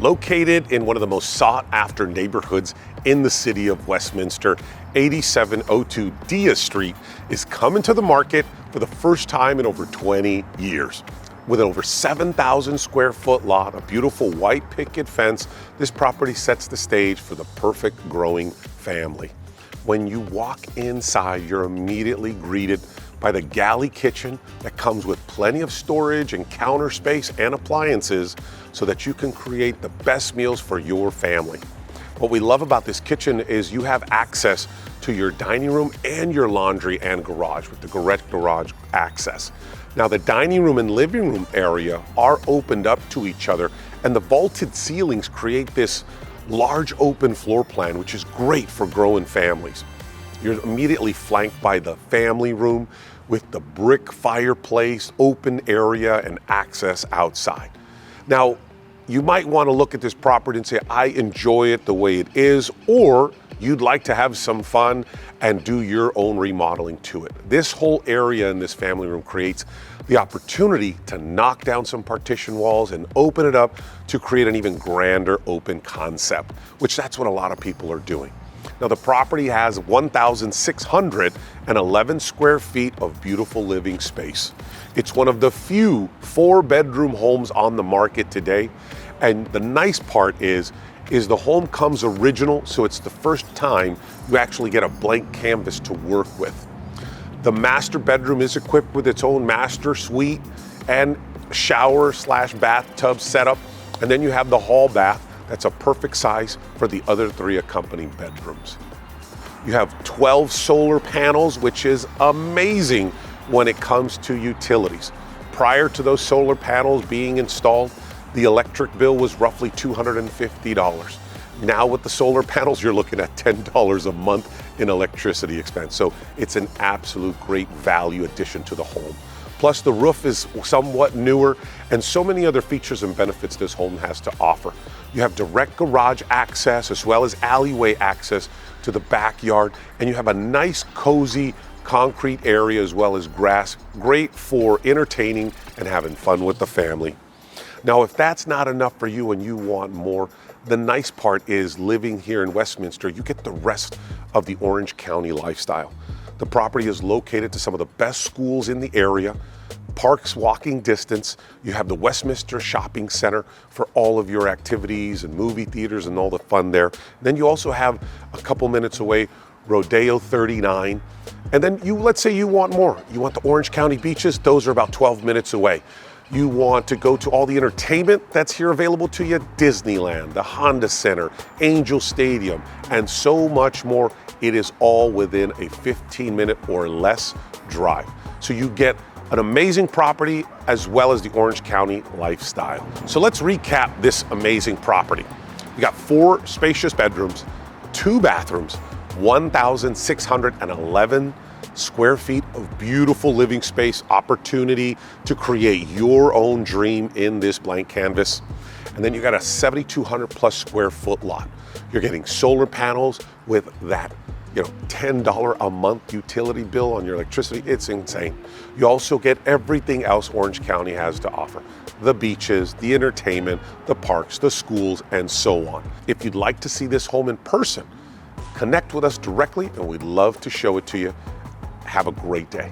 Located in one of the most sought after neighborhoods in the city of Westminster, 8702 Diaz Street is coming to the market for the first time in over 20 years. With an over 7,000 square foot lot, a beautiful white picket fence, this property sets the stage for the perfect growing family. When you walk inside, you're immediately greeted by the galley kitchen that comes with plenty of storage and counter space and appliances so that you can create the best meals for your family. What we love about this kitchen is you have access to your dining room and your laundry and garage with the direct garage access. Now the dining room and living room area are opened up to each other, and the vaulted ceilings create this large open floor plan, which is great for growing families. You're immediately flanked by the family room with the brick fireplace, open area, and access outside. Now, you might want to look at this property and say, I enjoy it the way it is, or you'd like to have some fun and do your own remodeling to it. This whole area in this family room creates the opportunity to knock down some partition walls and open it up to create an even grander open concept, which that's what a lot of people are doing. Now the property has 1,611 square feet of beautiful living space. It's one of the few 4-bedroom homes on the market today. And the nice part is the home comes original, so it's the first time you actually get a blank canvas to work with. The master bedroom is equipped with its own master suite and shower/bathtub setup. And then you have the hall bath that's a perfect size for the other 3 accompanying bedrooms. You have 12 solar panels, which is amazing when it comes to utilities. Prior to those solar panels being installed, the electric bill was roughly $250. Now with the solar panels, you're looking at $10 a month in electricity expense. So it's an absolute great value addition to the home. Plus the roof is somewhat newer, and so many other features and benefits this home has to offer. You have direct garage access as well as alleyway access to the backyard, and you have a nice cozy concrete area as well as grass, great for entertaining and having fun with the family. Now, if that's not enough for you and you want more, the nice part is living here in Westminster, you get the rest of the Orange County lifestyle. The property is located to some of the best schools in the area, parks walking distance. You have the Westminster Shopping Center for all of your activities and movie theaters and all the fun there. Then you also have a couple minutes away, Rodeo 39. And then let's say you want more. You want the Orange County beaches, those are about 12 minutes away. You want to go to all the entertainment that's here available to you, Disneyland, the Honda Center, Angel Stadium, and so much more. It is all within a 15-minute or less drive. So you get an amazing property as well as the Orange County lifestyle. So let's recap this amazing property. You got 4 spacious bedrooms, 2 bathrooms, 1,611 square feet of beautiful living space, opportunity to create your own dream in this blank canvas. And then you got a 7,200 plus square foot lot. You're getting solar panels with that, $10 a month utility bill on your electricity. It's insane. You also get everything else Orange County has to offer. The beaches, the entertainment, the parks, the schools, and so on. If you'd like to see this home in person, connect with us directly and we'd love to show it to you. Have a great day.